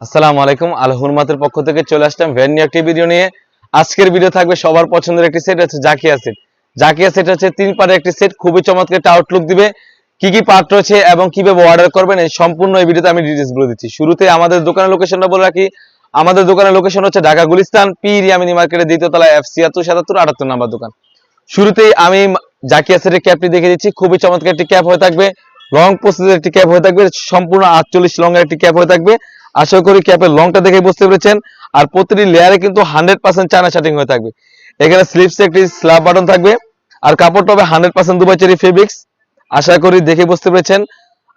আসসালামু আলাইকুম। আল হুরমাতের পক্ষ থেকে চলে আসলাম ভ্যান নিয়ে একটি ভিডিও নিয়ে। আজকের ভিডিও থাকবে সবার পছন্দের একটি সেট, হচ্ছে জাকিয়া সেট। জাকিয়া সেট হচ্ছে 3 পার্টের একটি সেট, খুবই চমৎকার একটা আউটলুক দিবে। কি কি পার্ট রয়েছে এবং কিভাবে অর্ডার করবেন এই সম্পূর্ণ এই ভিডিওতে আমি ডিটেইলস বলে দিচ্ছি। শুরুতে আমাদের দোকানের লোকেশনটা বলে রাখি। আমাদের দোকানের লোকেশন হচ্ছে ঢাকা গুলিস্তান পীর ইয়ামিনী মার্কেটের দ্বিতীয় তলায় F76 77 78 নাম্বার দোকান। শুরুতেই আমি জাকিয়া সেটের ক্যাপটি দেখে দিচ্ছি। খুবই চমৎকার একটি ক্যাপ হয়ে থাকবে, লং প্রসেসের একটি ক্যাপ হয়ে থাকবে, সম্পূর্ণ 48 লং এর একটি ক্যাপ হয়ে থাকবে। আশা করি ক্যাপের লংটা দেখে বুঝতে পেরেছেন। আর প্রতিটি লেয়ারে কিন্তু 100% চায়না শার্টিং হয়ে থাকবে। এখানে স্লিপসে একটি স্ল্যাব বাটন থাকবে, আর কাপড়টা হবে 100% দুবাই চেরি ফেব্রিক্স। আশা করি দেখে বুঝতে পেরেছেন।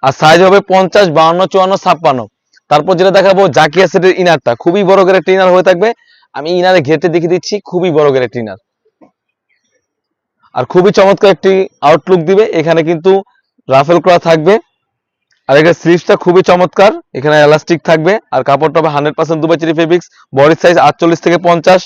আর সাইজ হবে 50, 52, 54, 56। তারপর যেটা দেখাবো জাকিয়া সেটের ইনারটা, খুবই বড় করে একটা ইনার হয়ে থাকবে। আমি ইনারে ঘেরতে দেখিয়ে দিচ্ছি, খুবই বড় করে একটা ইনার আর খুবই চমৎকার একটি আউটলুক দিবে। এখানে কিন্তু রাফেল করা থাকবে, আর এখানে স্লিভসটা খুবই চমৎকার, এখানে এলাস্টিক থাকবে। আর কাপড়টা হবে 100% Dubai cherry fabrics. Body size 48 থেকে 50,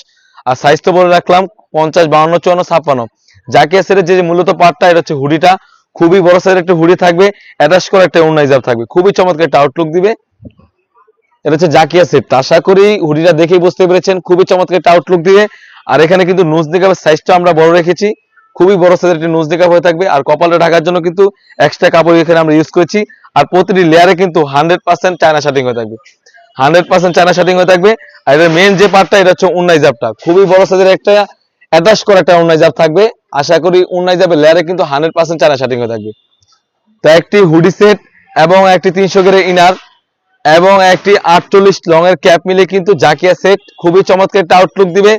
আর সাইজ তো বলে রাখলাম 50, 52, 54, 56। জাকিয়া সেটের যে মূলত পার্টটা, এটা হচ্ছে হুডিটা, খুবই বড় সাইজের একটা হুডি থাকবে, অ্যাটাচ করা একটা ওড়না হিজাব থাকবে, খুবই চমৎকার একটা আউটলুক দিবে। এটা হচ্ছে জাকিয়া সেট। আশা করি হুডিটা দেখেই বুঝতে পেরেছেন, খুবই চমৎকার একটা আউটলুক দিবে। আর এখানে কিন্তু নোজ নিকাবের সাইজটা আমরা বড় রেখেছি, খুবই বড় সাইজের একটি নোজ নিকাব হয়ে থাকবে। আর কপালটা ঢাকার জন্য কিন্তু এক্সট্রা কাপড় এখানে আমরা ইউজ করেছি। আর প্রতিটি লেয়ারে কিন্তু 100% চায়না শার্টিং হয়ে থাকবে, 100% চায়না শার্টিং হয়ে থাকবে। আর এর মেইন যে পার্টটা, এটা হচ্ছে ওড়না হিজাবটা, খুবই বড় সাইজের একটা অ্যাটাচ করা একটা ওড়না হিজাব থাকবে। আশা করি ওড়না হিজাবের লেয়ারে কিন্তু 100% চায়না শার্টিং হয়ে থাকবে। তো একটি হুডি সেট এবং একটি 300 গ্রেড ইনার এবং একটি 48 লং এর ক্যাপ মিলে কিন্তু জাকিয়া সেট খুবই চমৎকার একটা আউটলুক দিবে,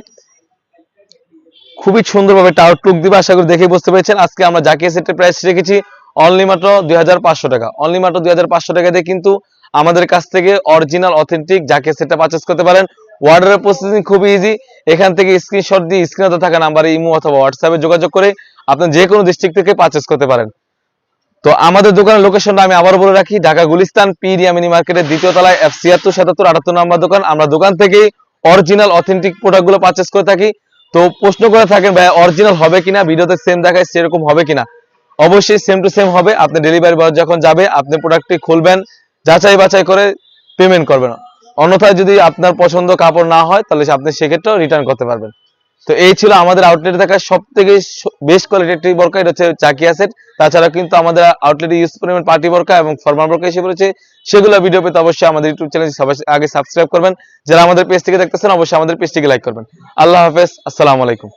খুবই সুন্দরভাবে একটা আউটলুক দিবে। আশা করি দেখে বুঝতে পেরেছেন। আজকে আমরা জাকিয়া সেটের প্রাইস রেখেছি অনলি মাত্র 2500 টাকা। অনলি মাত্র 2500 টাকা দিয়ে কিন্তু আমাদের কাছ থেকে অরিজিনাল অথেন্টিক জাকিয়া সেটটা পারচেজ করতে পারেন। অর্ডারের প্রসেসিং খুবই ইজি। এখান থেকে স্ক্রিনশট দিয়ে স্ক্রিনে থাকা নাম্বারে ইমো অথবা হোয়াটসঅ্যাপে যোগাযোগ করে আপনি যে কোনো ডিস্ট্রিক্ট থেকে পারচেজ করতে পারেন। তো আমাদের দোকানের লোকেশনটা আমি আবার বলে রাখি, ঢাকা গুলিস্তান পীর ইয়ামিনী মার্কেটের দ্বিতীয় তলায় F76 77 78 নাম্বার দোকান। আমরা দোকান থেকেই অরিজিনাল অথেন্টিক প্রোডাক্টগুলো পারচেজ করে থাকি। তো প্রশ্ন করে থাকেন ভাই অরিজিনাল হবে কিনা, ভিডিওতে সেম দেখায় সেরকম হবে কিনা? অবশ্যই সেম টু সেম হবে। আপনি ডেলিভারি বয় যখন যাবে, আপনি প্রোডাক্টটি খুলবেন, যাচাই বাছাই করে পেমেন্ট করবেন। অন্যথায় যদি আপনার পছন্দ কাপড় না হয়, তাহলে আপনি সেক্ষেত্রেও রিটার্ন করতে পারবেন। তো এই ছিল আমাদের আউটলেটে থাকা সব থেকে বেস্ট কোয়ালিটির একটি বোরকা, এটা হচ্ছে জাকিয়া সেট। তাছাড়া কিন্তু আমাদের আউটলেটে ইউজ পরিমাণ পার্টি বোরকা এবং ফরমাল বোরকা এসে পড়েছে। সেগুলো ভিডিও পেতে অবশ্যই আমাদের ইউটিউব চ্যানেল সবাই আগে সাবস্ক্রাইব করবেন। যারা আমাদের পেজ থেকে দেখতেছেন অবশ্যই আমাদের পেজটিকে লাইক করবেন। আল্লাহ হাফেজ, আসসালামু আলাইকুম।